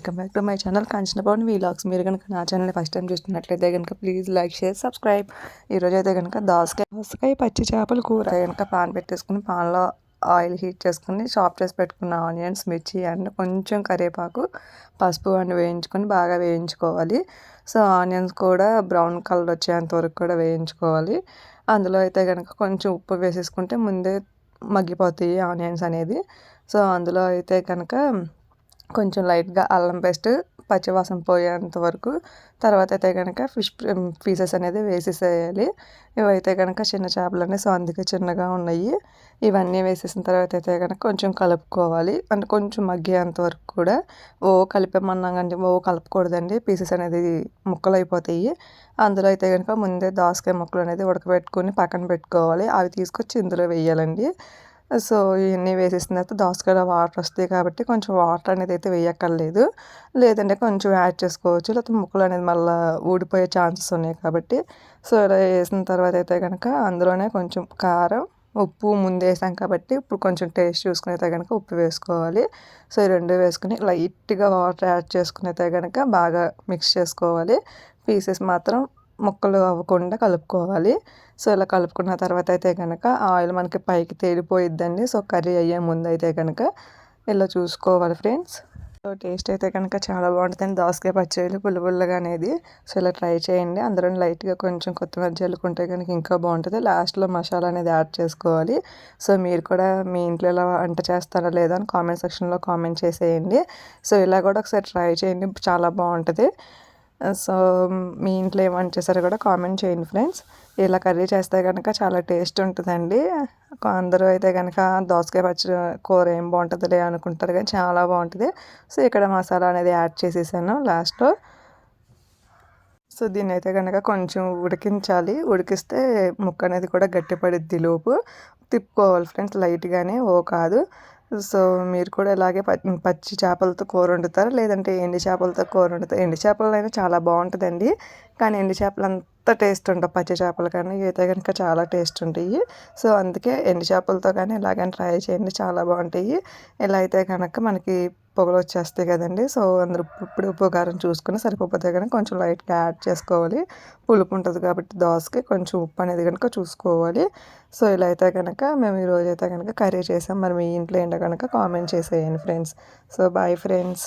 Welcome back to my channel Kanchanapavan vlogs. మీరు కనుక నా ఛానల్ని ఫస్ట్ టైం చూస్తున్నట్లయితే కనుక ప్లీజ్ లైక్ షేర్ సబ్స్క్రైబ్. ఈరోజు అయితే కనుక దోసకాయ పచ్చి చేపల కూర కనుక పాన్ పెట్టేసుకుని పాన్లో ఆయిల్ హీట్ చేసుకుని చాప్ చేసి పెట్టుకున్న ఆనియన్స్, మిర్చి అండ్ కొంచెం కరివేపాకు, పసుపు అండ్ వేయించుకొని బాగా వేయించుకోవాలి. సో ఆనియన్స్ కూడా బ్రౌన్ కలర్ వచ్చేంత వరకు కూడా వేయించుకోవాలి. అందులో అయితే కనుక కొంచెం ఉప్పు వేసేసుకుంటే ముందే మగ్గిపోతాయి ఆనియన్స్ అనేది. సో అందులో అయితే కనుక కొంచెం లైట్గా అల్లం పేస్ట్ పచ్చివాసన పోయేంత వరకు, తర్వాత అయితే కనుక ఫిష్ పీసెస్ అనేది వేసేసేయాలి. ఇవైతే కనుక చిన్న చేపలని, సో అందుకే చిన్నగా ఉన్నాయి. ఇవన్నీ వేసేసిన తర్వాత అయితే కనుక కొంచెం కలుపుకోవాలి. అంటే కొంచెం మగ్గేంత వరకు కూడా కలిపామన్నాం కండి, కలపకూడదండి, పీసెస్ అనేది ముక్కలు అయిపోతాయి. అందులో అయితే కనుక ముందే దోసకాయ ముక్కలు అనేది ఉడకబెట్టుకొని పక్కన పెట్టుకోవాలి. అవి తీసుకొచ్చి ఇందులో వేయాలండి. సో ఇవన్నీ వేసేసిన తర్వాత దోసకాయలో వాటర్ వస్తాయి కాబట్టి కొంచెం వాటర్ అనేది అయితే వేయక్కర్లేదు, లేదంటే కొంచెం యాడ్ చేసుకోవచ్చు, లేకపోతే ముక్కలు అనేది మళ్ళీ ఊడిపోయే ఛాన్సెస్ ఉన్నాయి కాబట్టి. సో ఇలా వేసిన తర్వాత అయితే కనుక అందులోనే కొంచెం కారం, ఉప్పు ముందు వేసాం కాబట్టి ఇప్పుడు కొంచెం టేస్ట్ చూసుకుని అయితే కనుక ఉప్పు వేసుకోవాలి. సో ఈ రెండు వేసుకుని లైట్గా వాటర్ యాడ్ చేసుకుని అయితే కనుక బాగా మిక్స్ చేసుకోవాలి. పీసెస్ మాత్రం ముక్కలు అవ్వకుండా కలుపుకోవాలి. సో ఇలా కలుపుకున్న తర్వాత అయితే కనుక ఆయిల్ మనకి పైకి తేలిపోయిద్దండి. సో కర్రీ అయ్యే ముందు అయితే కనుక ఇలా చూసుకోవాలి ఫ్రెండ్స్. సో టేస్ట్ అయితే కనుక చాలా బాగుంటుంది దోసకాయ పచ్చడి పుల్లగా అనేది. సో ఇలా ట్రై చేయండి. అందులో లైట్గా కొంచెం కొత్తిమీర జల్లుకుంటే కనుక ఇంకా బాగుంటుంది. లాస్ట్లో మసాలా అనేది యాడ్ చేసుకోవాలి. సో మీరు కూడా మీ ఇంట్లో ఎలా వంట చేస్తారో లేదా అని కామెంట్ సెక్షన్లో కామెంట్ చేసేయండి. సో ఇలా కూడా ఒకసారి ట్రై చేయండి, చాలా బాగుంటుంది. సో మీ ఇంట్లో ఏం వంట చేశారో కూడా కామెంట్ చేయండి ఫ్రెండ్స్. ఇలా కర్రీ చేస్తే కనుక చాలా టేస్ట్ ఉంటుందండి. అందరూ అయితే కనుక దోసకాయ పచ్చడి కూర ఏం బాగుంటుందిలే అనుకుంటారు, కానీ చాలా బాగుంటుంది. సో ఇక్కడ మసాలా అనేది యాడ్ చేసేసాను లాస్ట్లో. సో దీన్ని అయితే కనుక కొంచెం ఉడికించాలి. ఉడికిస్తే ముక్క అనేది కూడా గట్టిపడిద్ది. లోపు తిప్పుకోవాలి ఫ్రెండ్స్ లైట్గానే, కాదు. సో మీరు కూడా ఇలాగే పచ్చి చేపలతో కూర వండుతారు, లేదంటే ఎండి చేపలతో కూర వండుతారు. ఎండి చేపలు అయినా చాలా బాగుంటుందండి, కానీ ఎండి చేపలు అంత టేస్ట్ ఉండవు పచ్చి చేపలు కానీ. అయితే కనుక చాలా టేస్ట్ ఉంటాయి. సో అందుకే ఎండి చేపలతో కానీ ఇలాగని ట్రై చేయండి, చాలా బాగుంటాయి. ఇలా అయితే కనుక మనకి పొగలు వచ్చేస్తాయి కదండి. సో అందరూ ఇప్పుడు ఉప్పు కారం చూసుకొని సరిపోతే కనుక కొంచెం లైట్గా యాడ్ చేసుకోవాలి. పులుపు ఉంటుంది కాబట్టి దోసకి కొంచెం ఉప్పు అనేది కనుక చూసుకోవాలి. సో ఇలా అయితే కనుక మేము ఈరోజు అయితే కనుక కర్రీ చేసాం. మరి మీ ఇంట్లో ఏంటో కనుక కామెంట్ చేసేయండి ఫ్రెండ్స్. So bye friends.